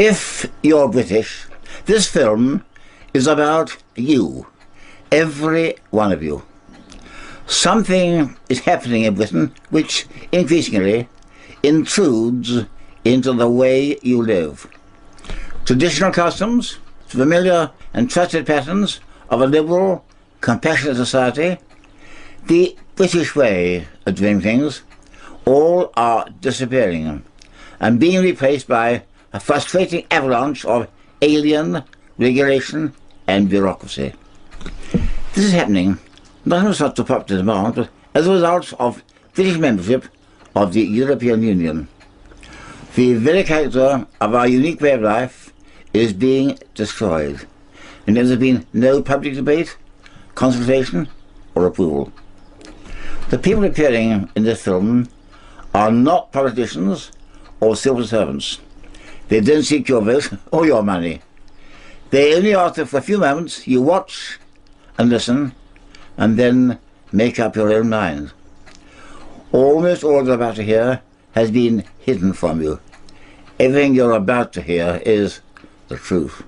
If you're British, this film is about you, every one of you. Something is happening in Britain which increasingly intrudes into the way you live. Traditional customs, familiar and trusted patterns of a liberal, compassionate society, the British way of doing things, all are disappearing and being replaced by a frustrating avalanche of alien regulation and bureaucracy. This is happening not as a result of popular demand, but as a result of British membership of the European Union. The very character of our unique way of life is being destroyed, and there has been no public debate, consultation, or approval. The people appearing in this film are not politicians or civil servants. They don't seek your vote or your money. They only ask that for a few moments you watch and listen and then make up your own mind. Almost all you're about to hear has been hidden from you. Everything you're about to hear is the truth.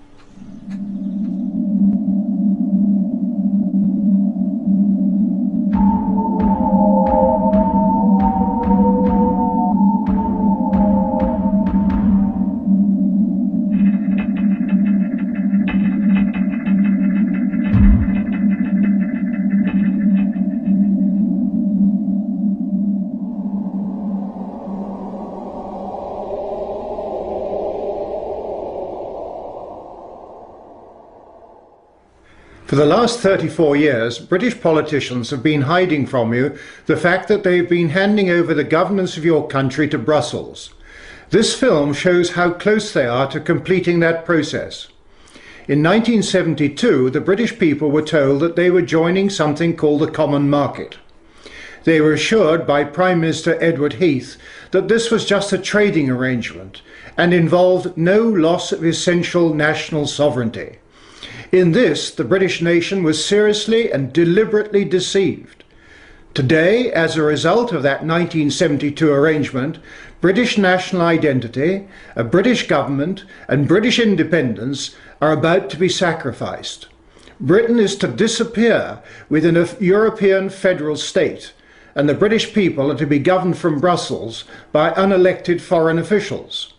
For the last 34 years, British politicians have been hiding from you the fact that they've been handing over the governance of your country to Brussels. This film shows how close they are to completing that process. In 1972, the British people were told that they were joining something called the Common Market. They were assured by Prime Minister Edward Heath that this was just a trading arrangement and involved no loss of essential national sovereignty. In this, the British nation was seriously and deliberately deceived. Today, as a result of that 1972 arrangement, British national identity, a British government, and British independence are about to be sacrificed. Britain is to disappear within a European federal state, and the British people are to be governed from Brussels by unelected foreign officials.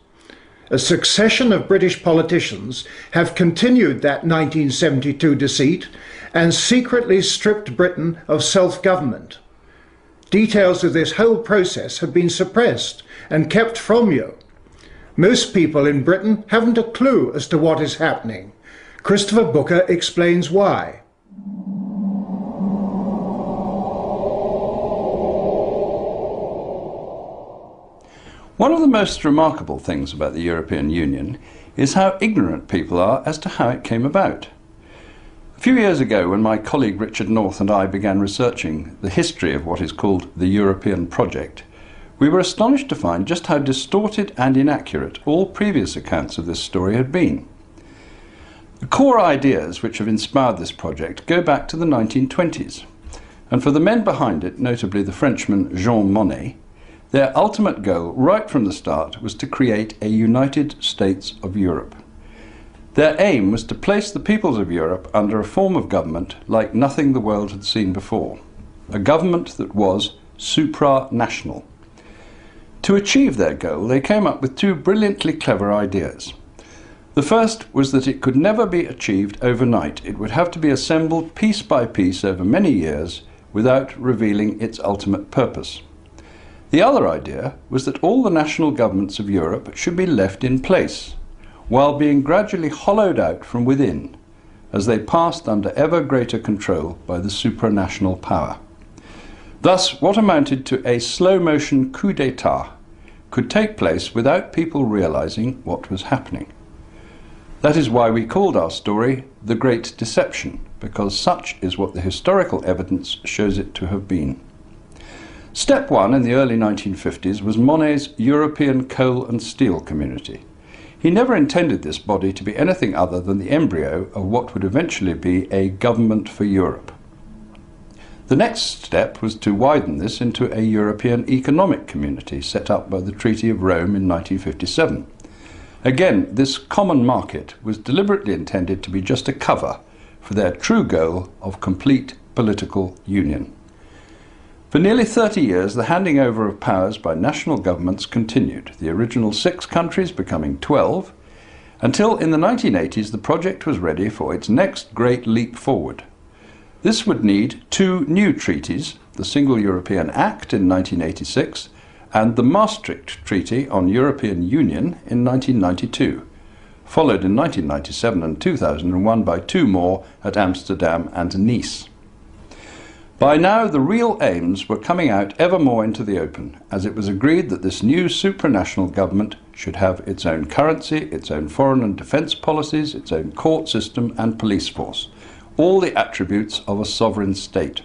A succession of British politicians have continued that 1972 deceit and secretly stripped Britain of self-government. Details of this whole process have been suppressed and kept from you. Most people in Britain haven't a clue as to what is happening. Christopher Booker explains why. One of the most remarkable things about the European Union is how ignorant people are as to how it came about. A few years ago, when my colleague Richard North and I began researching the history of what is called the European project, we were astonished to find just how distorted and inaccurate all previous accounts of this story had been. The core ideas which have inspired this project go back to the 1920s, and for the men behind it, notably the Frenchman Jean Monnet, their ultimate goal right from the start was to create a United States of Europe. Their aim was to place the peoples of Europe under a form of government like nothing the world had seen before, a government that was supranational. To achieve their goal, they came up with two brilliantly clever ideas. The first was that it could never be achieved overnight. It would have to be assembled piece by piece over many years without revealing its ultimate purpose. The other idea was that all the national governments of Europe should be left in place, while being gradually hollowed out from within, as they passed under ever greater control by the supranational power. Thus, what amounted to a slow-motion coup d'etat could take place without people realizing what was happening. That is why we called our story The Great Deception, because such is what the historical evidence shows it to have been. Step one in the early 1950s was Monnet's European Coal and Steel Community. He never intended this body to be anything other than the embryo of what would eventually be a government for Europe. The next step was to widen this into a European Economic Community set up by the Treaty of Rome in 1957. Again, this common market was deliberately intended to be just a cover for their true goal of complete political union. For nearly 30 years, the handing over of powers by national governments continued, the original 6 countries becoming 12, until in the 1980s the project was ready for its next great leap forward. This would need 2 new treaties, the Single European Act in 1986 and the Maastricht Treaty on European Union in 1992, followed in 1997 and 2001 by 2 more at Amsterdam and Nice. By now, the real aims were coming out ever more into the open, as it was agreed that this new supranational government should have its own currency, its own foreign and defence policies, its own court system and police force, all the attributes of a sovereign state.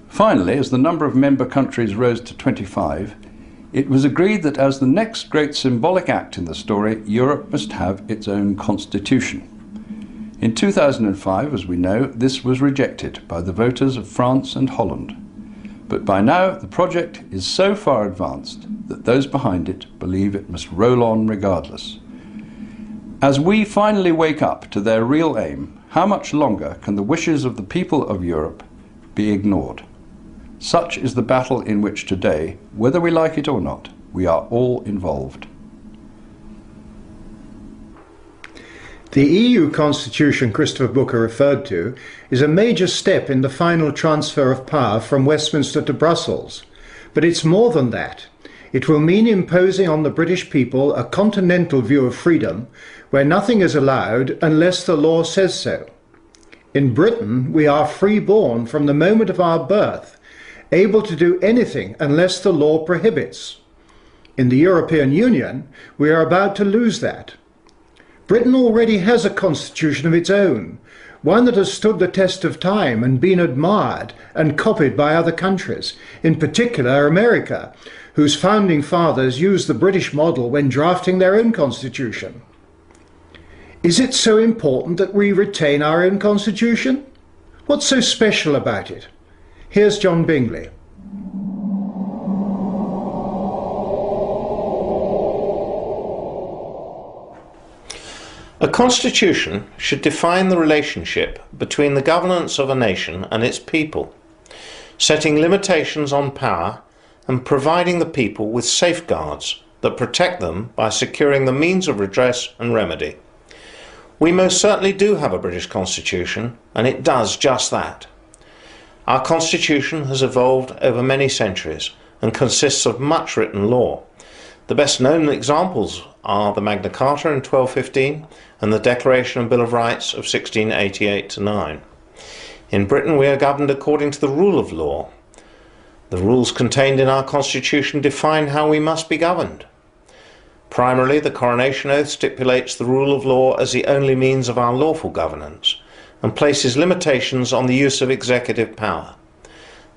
Finally, as the number of member countries rose to 25, it was agreed that as the next great symbolic act in the story, Europe must have its own constitution. In 2005, as we know, this was rejected by the voters of France and Holland. But by now, the project is so far advanced that those behind it believe it must roll on regardless. As we finally wake up to their real aim, how much longer can the wishes of the people of Europe be ignored? Such is the battle in which today, whether we like it or not, we are all involved. The EU constitution Christopher Booker referred to is a major step in the final transfer of power from Westminster to Brussels. But it's more than that. It will mean imposing on the British people a continental view of freedom where nothing is allowed unless the law says so. In Britain, we are free-born from the moment of our birth, able to do anything unless the law prohibits. In the European Union, we are about to lose that. Britain already has a constitution of its own, one that has stood the test of time and been admired and copied by other countries, in particular America, whose founding fathers used the British model when drafting their own constitution. Is it so important that we retain our own constitution? What's so special about it? Here's John Bingley. A constitution should define the relationship between the governance of a nation and its people, setting limitations on power and providing the people with safeguards that protect them by securing the means of redress and remedy. We most certainly do have a British constitution, and it does just that. Our constitution has evolved over many centuries and consists of much written law. The best known examples are the Magna Carta in 1215 and the Declaration and Bill of Rights of 1688-9. In Britain we are governed according to the rule of law. The rules contained in our constitution define how we must be governed. Primarily, the coronation oath stipulates the rule of law as the only means of our lawful governance and places limitations on the use of executive power.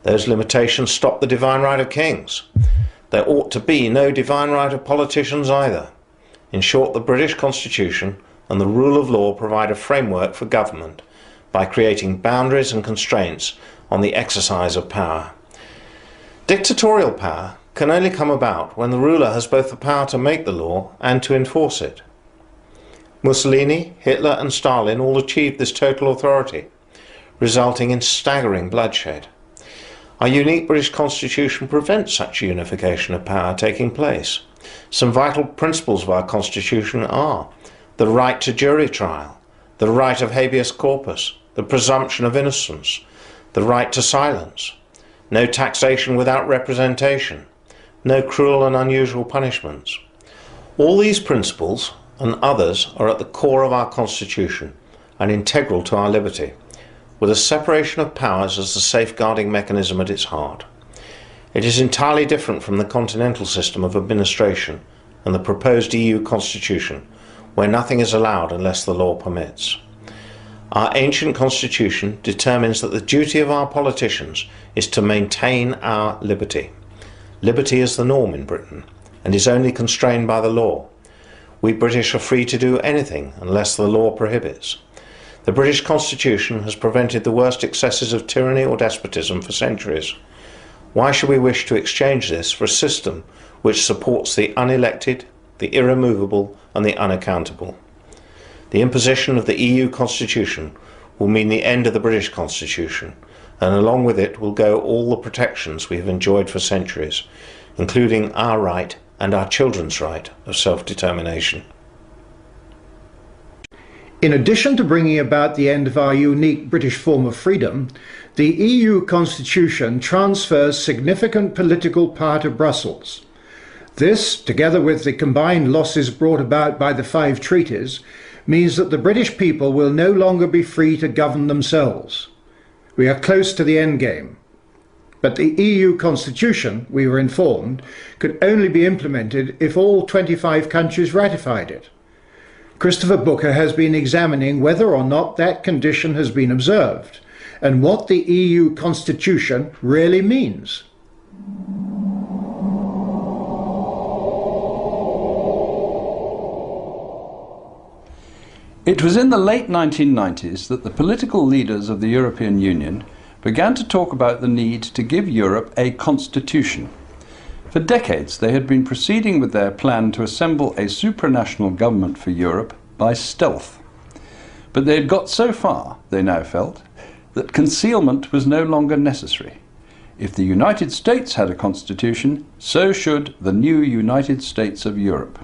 Those limitations stop the divine right of kings. There ought to be no divine right of politicians either. In short, the British Constitution and the rule of law provide a framework for government by creating boundaries and constraints on the exercise of power. Dictatorial power can only come about when the ruler has both the power to make the law and to enforce it. Mussolini, Hitler and Stalin all achieved this total authority, resulting in staggering bloodshed. Our unique British Constitution prevents such unification of power taking place. Some vital principles of our Constitution are the right to jury trial, the right of habeas corpus, the presumption of innocence, the right to silence, no taxation without representation, no cruel and unusual punishments. All these principles and others are at the core of our Constitution and integral to our liberty, with a separation of powers as the safeguarding mechanism at its heart. It is entirely different from the continental system of administration and the proposed EU constitution, where nothing is allowed unless the law permits. Our ancient constitution determines that the duty of our politicians is to maintain our liberty. Liberty is the norm in Britain and is only constrained by the law. We British are free to do anything unless the law prohibits. The British Constitution has prevented the worst excesses of tyranny or despotism for centuries. Why should we wish to exchange this for a system which supports the unelected, the irremovable and the unaccountable. The imposition of the EU Constitution will mean the end of the British Constitution, and along with it will go all the protections we have enjoyed for centuries, including our right and our children's right of self-determination. In addition to bringing about the end of our unique British form of freedom, the EU Constitution transfers significant political power to Brussels. This, together with the combined losses brought about by the 5 treaties, means that the British people will no longer be free to govern themselves. We are close to the end game. But the EU Constitution, we were informed, could only be implemented if all 25 countries ratified it. Christopher Booker has been examining whether or not that condition has been observed, and what the EU Constitution really means. It was in the late 1990s that the political leaders of the European Union began to talk about the need to give Europe a constitution. For decades they had been proceeding with their plan to assemble a supranational government for Europe by stealth. But they had got so far, they now felt, that concealment was no longer necessary. If the United States had a constitution, so should the new United States of Europe.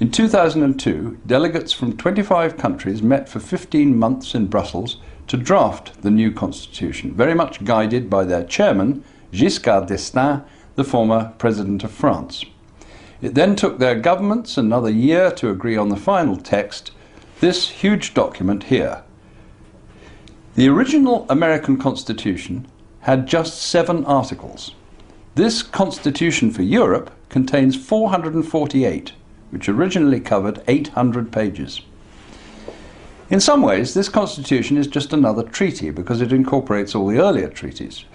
In 2002, delegates from 25 countries met for 15 months in Brussels to draft the new constitution, very much guided by their chairman, Giscard d'Estaing, the former President of France. It then took their governments another year to agree on the final text, this huge document here. The original American Constitution had just 7 articles. This Constitution for Europe contains 448, which originally covered 800 pages. In some ways, this Constitution is just another treaty because it incorporates all the earlier treaties.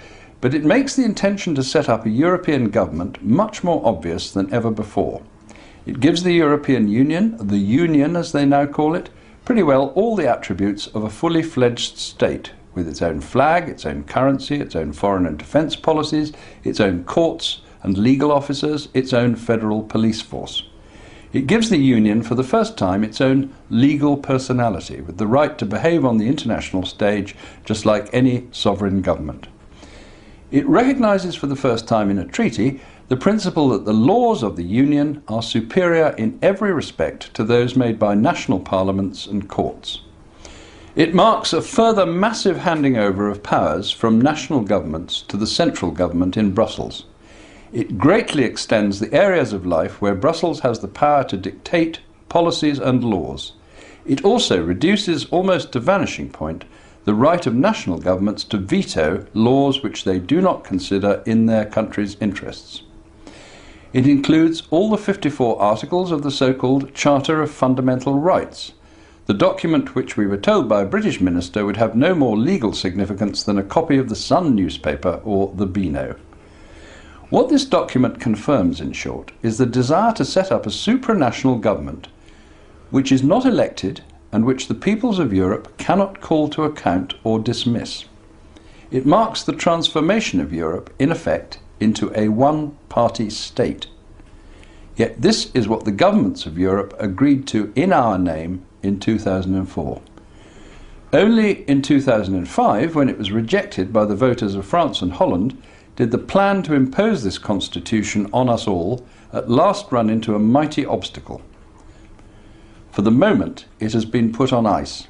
But it makes the intention to set up a European government much more obvious than ever before. It gives the European Union, the Union as they now call it, pretty well all the attributes of a fully fledged state, with its own flag, its own currency, its own foreign and defence policies, its own courts and legal officers, its own federal police force. It gives the Union for the first time its own legal personality, with the right to behave on the international stage just like any sovereign government. It recognises for the first time in a treaty the principle that the laws of the Union are superior in every respect to those made by national parliaments and courts. It marks a further massive handing over of powers from national governments to the central government in Brussels. It greatly extends the areas of life where Brussels has the power to dictate policies and laws. It also reduces almost to vanishing point the right of national governments to veto laws which they do not consider in their country's interests. It includes all the 54 articles of the so-called Charter of Fundamental Rights, the document which we were told by a British minister would have no more legal significance than a copy of the Sun newspaper or the Beano. What this document confirms, in short, is the desire to set up a supranational government which is not elected and which the peoples of Europe cannot call to account or dismiss. It marks the transformation of Europe, in effect, into a one-party state. Yet this is what the governments of Europe agreed to in our name in 2004. Only in 2005, when it was rejected by the voters of France and Holland, did the plan to impose this constitution on us all at last run into a mighty obstacle. For the moment, it has been put on ice,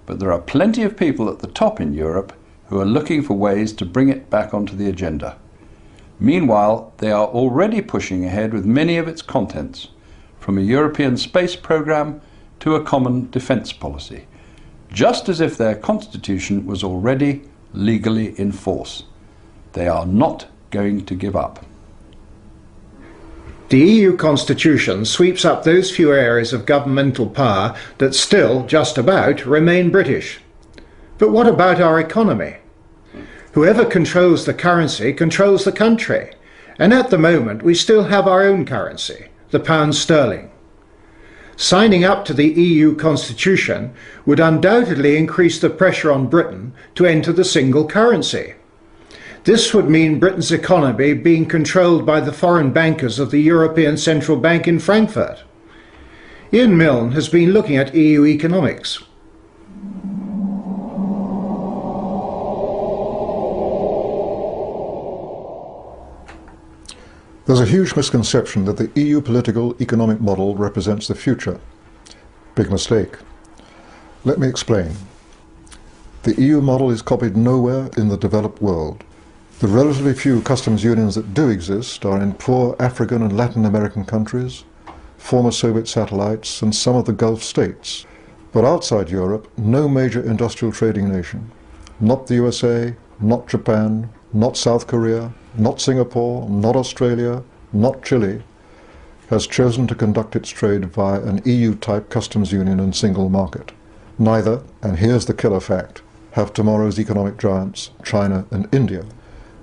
but there are plenty of people at the top in Europe who are looking for ways to bring it back onto the agenda. Meanwhile, they are already pushing ahead with many of its contents, from a European space programme to a common defence policy, just as if their constitution was already legally in force. They are not going to give up. The EU Constitution sweeps up those few areas of governmental power that still, just about, remain British. But what about our economy? Whoever controls the currency controls the country, and at the moment we still have our own currency, the pound sterling. Signing up to the EU Constitution would undoubtedly increase the pressure on Britain to enter the single currency. This would mean Britain's economy being controlled by the foreign bankers of the European Central Bank in Frankfurt. Ian Milne has been looking at EU economics. There's a huge misconception that the EU political economic model represents the future. Big mistake. Let me explain. The EU model is copied nowhere in the developed world. The relatively few customs unions that do exist are in poor African and Latin American countries, former Soviet satellites, and some of the Gulf states. But outside Europe, no major industrial trading nation, not the USA, not Japan, not South Korea, not Singapore, not Australia, not Chile, has chosen to conduct its trade via an EU-type customs union and single market. Neither, and here's the killer fact, have tomorrow's economic giants, China and India.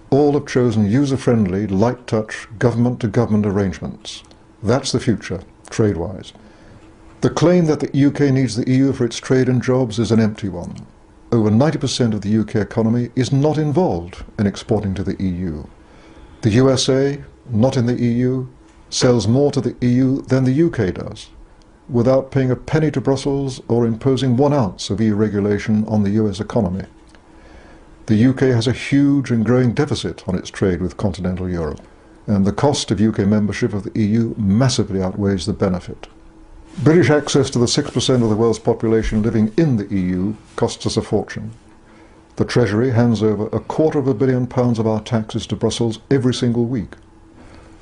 All have chosen user-friendly, light-touch, government-to-government arrangements. That's the future, trade-wise. The claim that the UK needs the EU for its trade and jobs is an empty one. Over 90% of the UK economy is not involved in exporting to the EU. The USA, not in the EU, sells more to the EU than the UK does, without paying a penny to Brussels or imposing 1 ounce of EU regulation on the US economy. The UK has a huge and growing deficit on its trade with continental Europe, and the cost of UK membership of the EU massively outweighs the benefit. British access to the 6% of the world's population living in the EU costs us a fortune. The Treasury hands over £250 million of our taxes to Brussels every single week.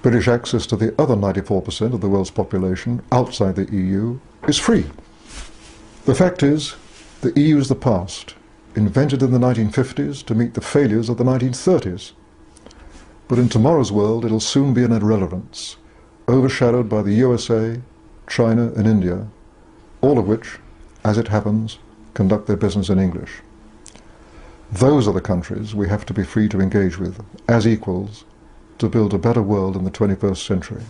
British access to the other 94% of the world's population outside the EU is free. The fact is, the EU is the past, invented in the 1950s to meet the failures of the 1930s. But in tomorrow's world it'll soon be an irrelevance, overshadowed by the USA, China and India, all of which, as it happens, conduct their business in English. Those are the countries we have to be free to engage with, as equals, to build a better world in the 21st century.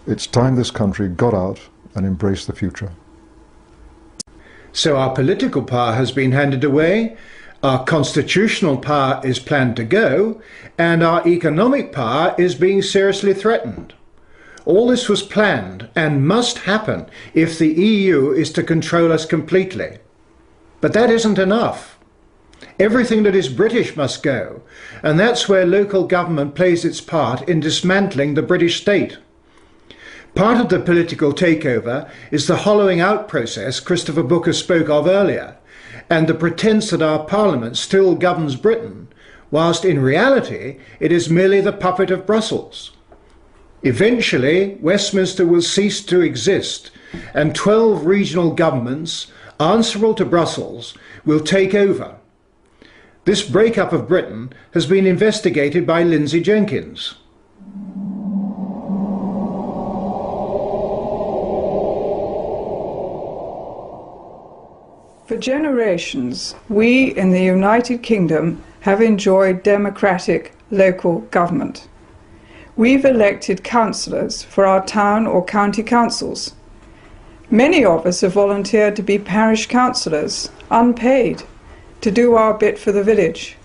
It's time this country got out and embraced the future. So our political power has been handed away, our constitutional power is planned to go, and our economic power is being seriously threatened. All this was planned and must happen if the EU is to control us completely. But that isn't enough. Everything that is British must go, and that's where local government plays its part in dismantling the British state. Part of the political takeover is the hollowing out process Christopher Booker spoke of earlier, and the pretense that our Parliament still governs Britain, whilst in reality it is merely the puppet of Brussels. Eventually, Westminster will cease to exist, and 12 regional governments, answerable to Brussels, will take over. This breakup of Britain has been investigated by Lindsay Jenkins. For generations, we in the United Kingdom have enjoyed democratic local government. We've elected councillors for our town or county councils. Many of us have volunteered to be parish councillors, unpaid, to do our bit for the village.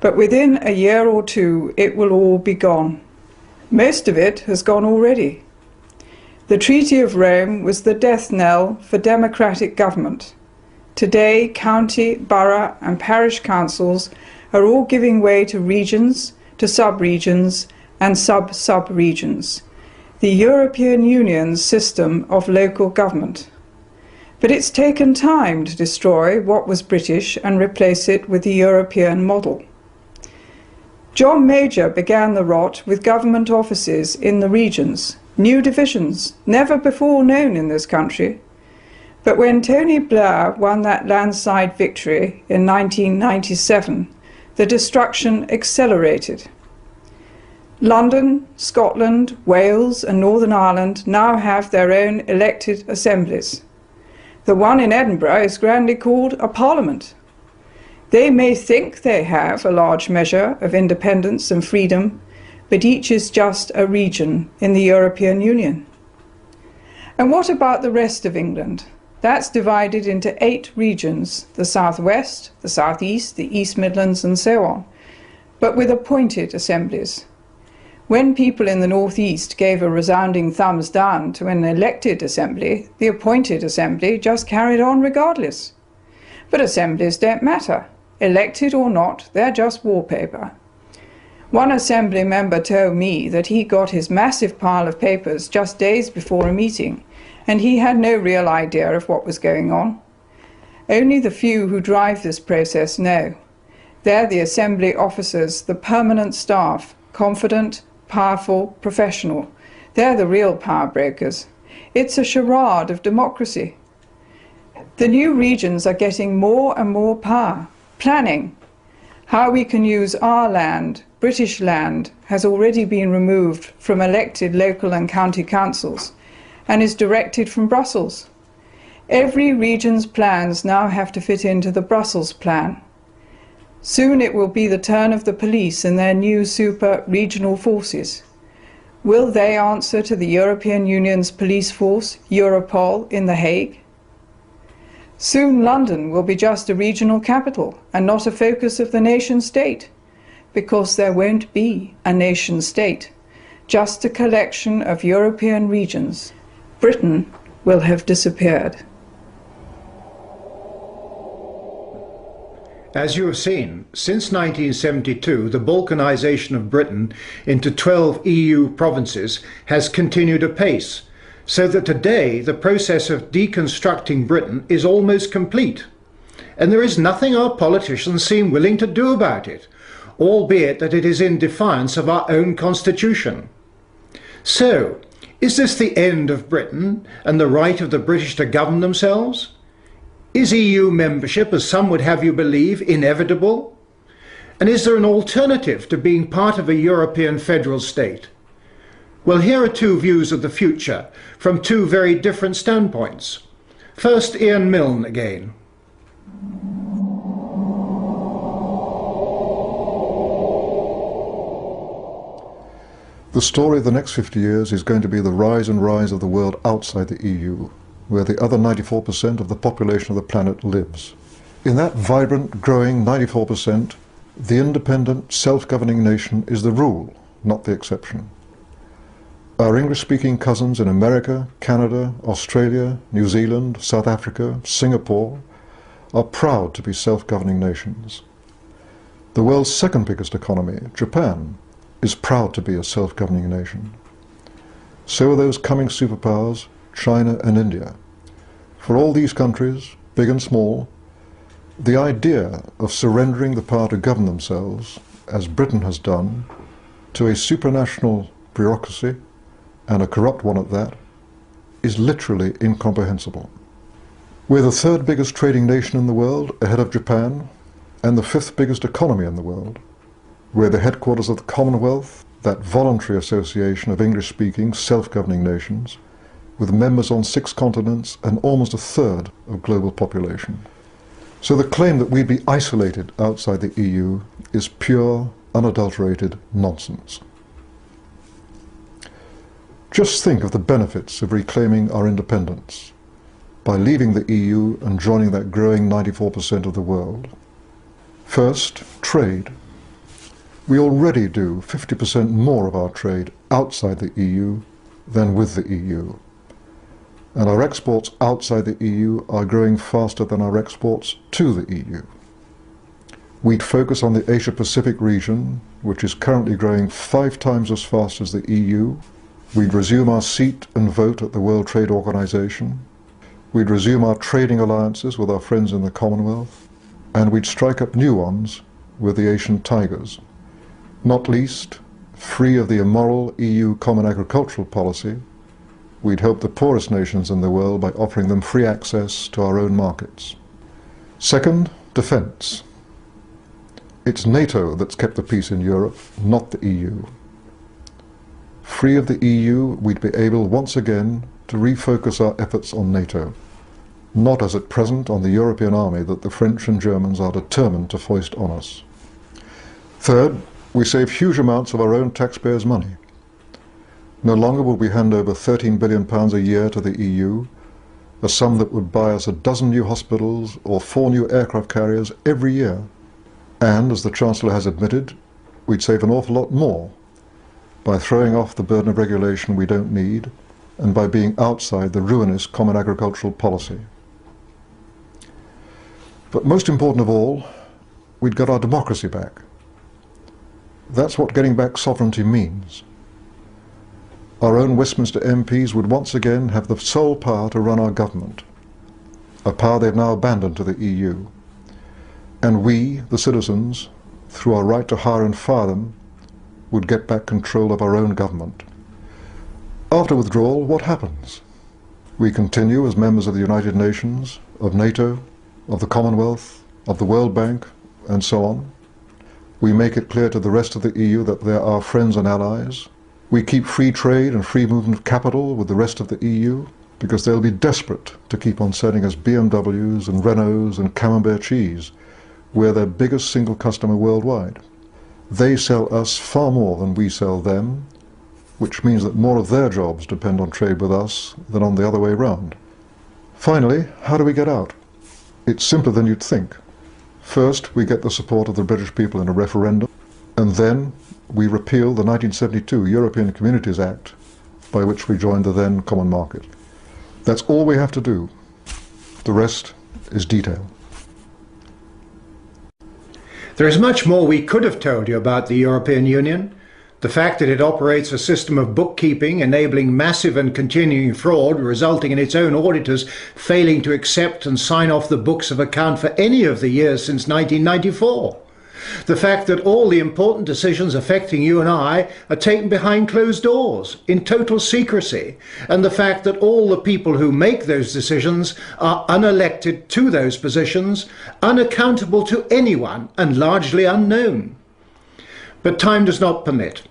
But within a year or two, it will all be gone. Most of it has gone already. The Treaty of Rome was the death knell for democratic government. Today, county, borough and parish councils are all giving way to regions, to sub-regions and sub-sub-regions, the European Union's system of local government. But it's taken time to destroy what was British and replace it with the European model. John Major began the rot with government offices in the regions, new divisions, never before known in this country. But when Tony Blair won that landslide victory in 1997, the destruction accelerated. London, Scotland, Wales and Northern Ireland now have their own elected assemblies. The one in Edinburgh is grandly called a parliament. They may think they have a large measure of independence and freedom, but each is just a region in the European Union. And what about the rest of England? That's divided into 8 regions, the South West, the South East, the East Midlands and so on. but with appointed assemblies. When people in the northeast gave a resounding thumbs down to an elected assembly, the appointed assembly just carried on regardless. But assemblies don't matter. Elected or not, they're just wallpaper. One assembly member told me that he got his massive pile of papers just days before a meeting, and he had no real idea of what was going on. Only the few who drive this process know. They're the assembly officers, the permanent staff, confident, powerful, professional. They're the real power brokers. It's a charade of democracy. The new regions are getting more and more power. Planning. How we can use our land, British land, has already been removed from elected local and county councils and is directed from Brussels. Every region's plans now have to fit into the Brussels plan. Soon it will be the turn of the police and their new super regional forces. Will they answer to the European Union's police force, Europol, in The Hague? Soon London will be just a regional capital and not a focus of the nation state, because there won't be a nation state, just a collection of European regions. Britain will have disappeared. As you have seen, since 1972, the balkanization of Britain into 12 EU provinces has continued apace, so that today the process of deconstructing Britain is almost complete. And there is nothing our politicians seem willing to do about it, albeit that it is in defiance of our own constitution. So, is this the end of Britain and the right of the British to govern themselves? Is EU membership, as some would have you believe, inevitable? And is there an alternative to being part of a European federal state? Well, here are two views of the future from two very different standpoints. First, Ian Milne again. The story of the next 50 years is going to be the rise and rise of the world outside the EU, where the other 94% of the population of the planet lives. In that vibrant, growing 94%, the independent, self-governing nation is the rule, not the exception. Our English-speaking cousins in America, Canada, Australia, New Zealand, South Africa, Singapore are proud to be self-governing nations. The world's second biggest economy, Japan, is proud to be a self-governing nation. So are those coming superpowers, China and India. For all these countries, big and small, the idea of surrendering the power to govern themselves, as Britain has done, to a supranational bureaucracy, and a corrupt one at that, is literally incomprehensible. We're the third biggest trading nation in the world, ahead of Japan, and the fifth biggest economy in the world. We're the headquarters of the Commonwealth, that voluntary association of English-speaking, self-governing nations, with members on 6 continents and almost a third of global population. So the claim that we'd be isolated outside the EU is pure, unadulterated nonsense. Just think of the benefits of reclaiming our independence by leaving the EU and joining that growing 94% of the world. First, trade. We already do 50% more of our trade outside the EU than with the EU. And our exports outside the EU are growing faster than our exports to the EU. We'd focus on the Asia-Pacific region, which is currently growing 5 times as fast as the EU. We'd resume our seat and vote at the World Trade Organization. We'd resume our trading alliances with our friends in the Commonwealth. And we'd strike up new ones with the Asian tigers. Not least, free of the immoral EU Common Agricultural Policy, we'd help the poorest nations in the world by offering them free access to our own markets. Second, defence. It's NATO that's kept the peace in Europe, not the EU. Free of the EU, we'd be able once again to refocus our efforts on NATO, not as at present on the European army that the French and Germans are determined to foist on us. Third, we save huge amounts of our own taxpayers' money. No longer will we hand over £13 billion a year to the EU, a sum that would buy us 12 new hospitals or 4 new aircraft carriers every year. And, as the Chancellor has admitted, we'd save an awful lot more by throwing off the burden of regulation we don't need and by being outside the ruinous common agricultural policy. But most important of all, we'd got our democracy back. That's what getting back sovereignty means. Our own Westminster MPs would once again have the sole power to run our government, a power they've now abandoned to the EU. And we, the citizens, through our right to hire and fire them, would get back control of our own government. After withdrawal, what happens? We continue as members of the United Nations, of NATO, of the Commonwealth, of the World Bank, and so on. We make it clear to the rest of the EU that they're our friends and allies. We keep free trade and free movement of capital with the rest of the EU, because they'll be desperate to keep on selling us BMWs and Renaults and Camembert cheese. We're their biggest single customer worldwide. They sell us far more than we sell them, which means that more of their jobs depend on trade with us than on the other way round. Finally, how do we get out? It's simpler than you'd think. First, we get the support of the British people in a referendum, and then we repeal the 1972 European Communities Act, by which we joined the then common market. That's all we have to do. The rest is detail. There is much more we could have told you about the European Union. The fact that it operates a system of bookkeeping enabling massive and continuing fraud, resulting in its own auditors failing to accept and sign off the books of account for any of the years since 1994. The fact that all the important decisions affecting you and I are taken behind closed doors, in total secrecy, and the fact that all the people who make those decisions are unelected to those positions, unaccountable to anyone, and largely unknown. But time does not permit.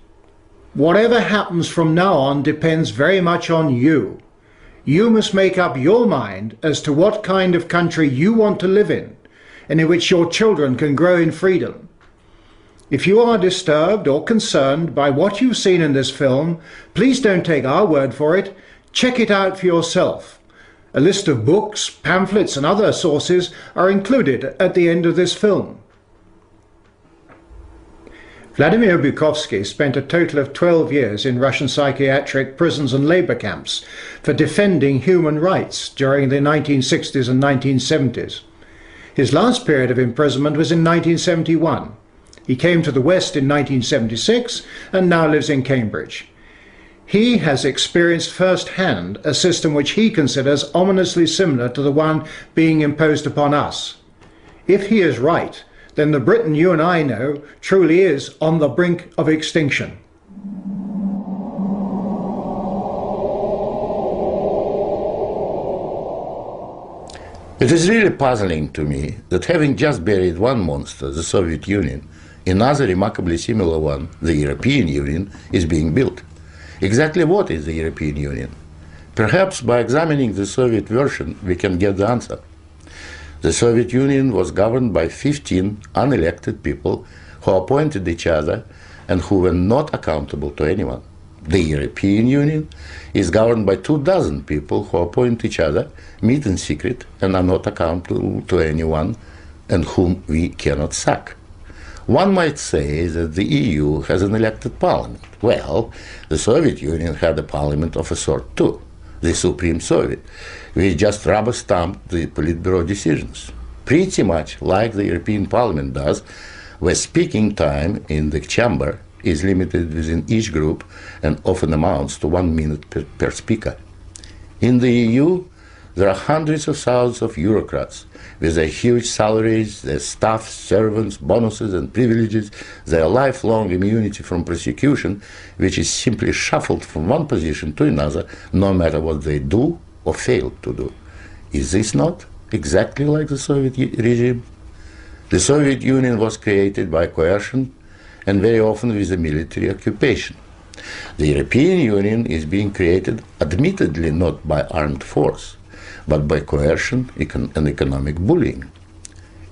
Whatever happens from now on depends very much on you. You must make up your mind as to what kind of country you want to live in, and in which your children can grow in freedom. If you are disturbed or concerned by what you've seen in this film, please don't take our word for it. Check it out for yourself. A list of books, pamphlets and other sources are included at the end of this film. Vladimir Bukovsky spent a total of 12 years in Russian psychiatric prisons and labour camps for defending human rights during the 1960s and 1970s. His last period of imprisonment was in 1971. He came to the West in 1976 and now lives in Cambridge. He has experienced firsthand a system which he considers ominously similar to the one being imposed upon us. If he is right, then the Britain you and I know truly is on the brink of extinction. It is really puzzling to me that having just buried one monster, the Soviet Union, another remarkably similar one, the European Union, is being built. Exactly what is the European Union? Perhaps by examining the Soviet version we can get the answer. The Soviet Union was governed by 15 unelected people who appointed each other and who were not accountable to anyone. The European Union is governed by 24 people who appoint each other, meet in secret, and are not accountable to anyone, and whom we cannot sack. One might say that the EU has an elected parliament. Well, the Soviet Union had a parliament of a sort too, the Supreme Soviet. We just rubber-stamped the Politburo decisions, pretty much like the European Parliament does, where speaking time in the chamber is limited within each group and often amounts to 1 minute per speaker. In the EU, there are hundreds of thousands of bureaucrats with their huge salaries, their staff, servants, bonuses and privileges, their lifelong immunity from prosecution, which is simply shuffled from one position to another, no matter what they do or fail to do. Is this not exactly like the Soviet regime? The Soviet Union was created by coercion and very often with a military occupation. The European Union is being created admittedly not by armed force, but by coercion and economic bullying.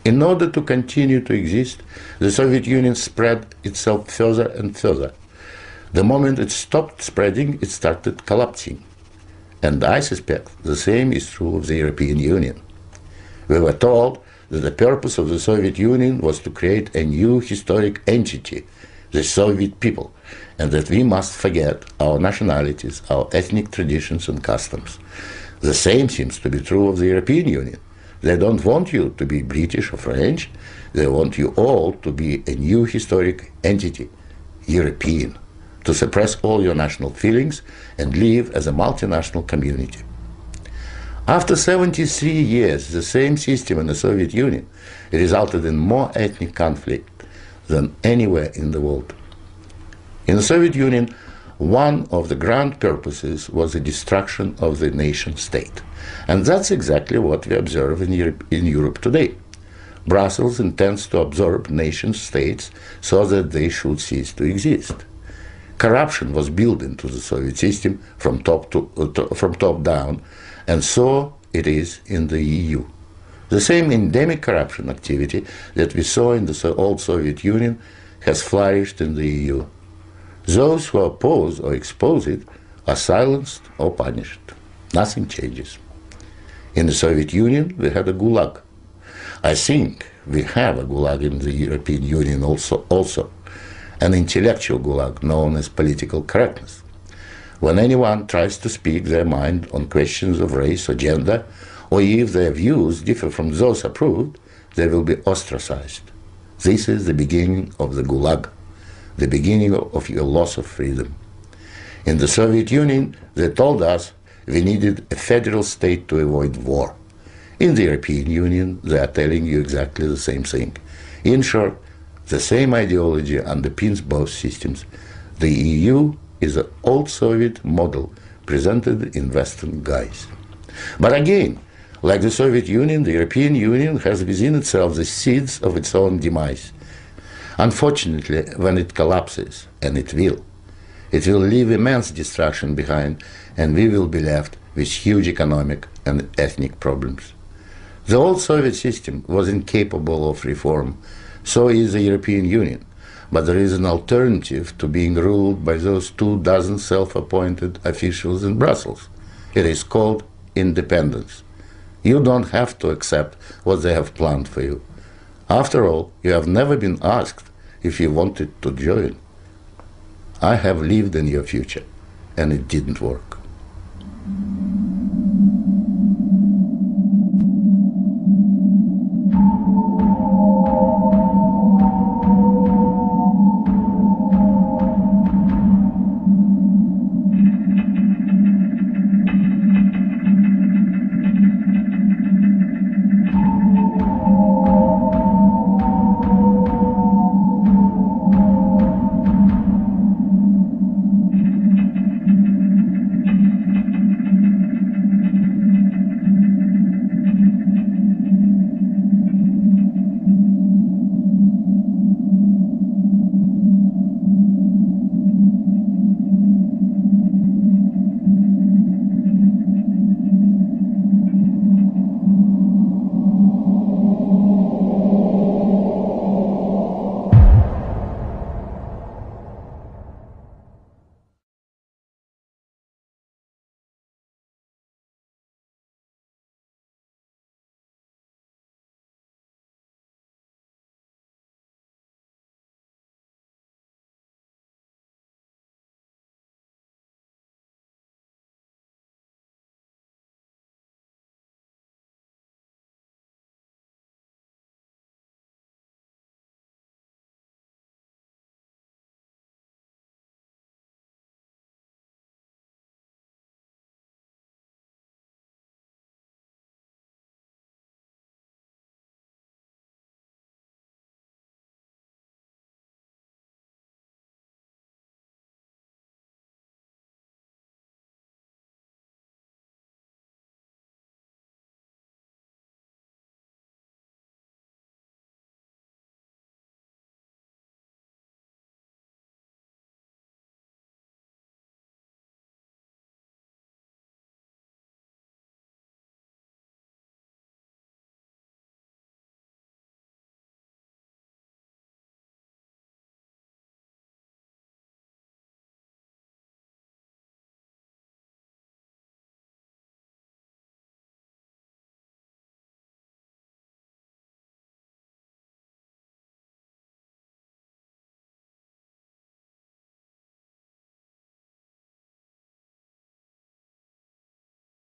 In order to continue to exist, the Soviet Union spread itself further and further. The moment it stopped spreading, it started collapsing. And I suspect the same is true of the European Union. We were told that the purpose of the Soviet Union was to create a new historic entity, the Soviet people, and that we must forget our nationalities, our ethnic traditions and customs. The same seems to be true of the European Union. They don't want you to be British or French, they want you all to be a new historic entity, European, to suppress all your national feelings and live as a multinational community. After 73 years, the same system in the Soviet Union resulted in more ethnic conflict than anywhere in the world. In the Soviet Union, one of the grand purposes was the destruction of the nation state. And that's exactly what we observe in Europe today. Brussels intends to absorb nation states so that they should cease to exist. Corruption was built into the Soviet system from top down, and so it is in the EU. The same endemic corruption activity that we saw in the old Soviet Union has flourished in the EU. Those who oppose or expose it are silenced or punished. Nothing changes. In the Soviet Union, we had a gulag. I think we have a gulag in the European Union also, an intellectual gulag known as political correctness. When anyone tries to speak their mind on questions of race or gender, or if their views differ from those approved, they will be ostracized. This is the beginning of the gulag, the beginning of your loss of freedom. In the Soviet Union, they told us we needed a federal state to avoid war. In the European Union, they are telling you exactly the same thing. In short, the same ideology underpins both systems. The EU is an old Soviet model presented in Western guise. But again, like the Soviet Union, the European Union has within itself the seeds of its own demise. Unfortunately, when it collapses, and it will leave immense destruction behind, and we will be left with huge economic and ethnic problems. The old Soviet system was incapable of reform, so is the European Union. But there is an alternative to being ruled by those 24 self-appointed officials in Brussels. It is called independence. You don't have to accept what they have planned for you. After all, you have never been asked if you wanted to join. I have lived in your future, and it didn't work.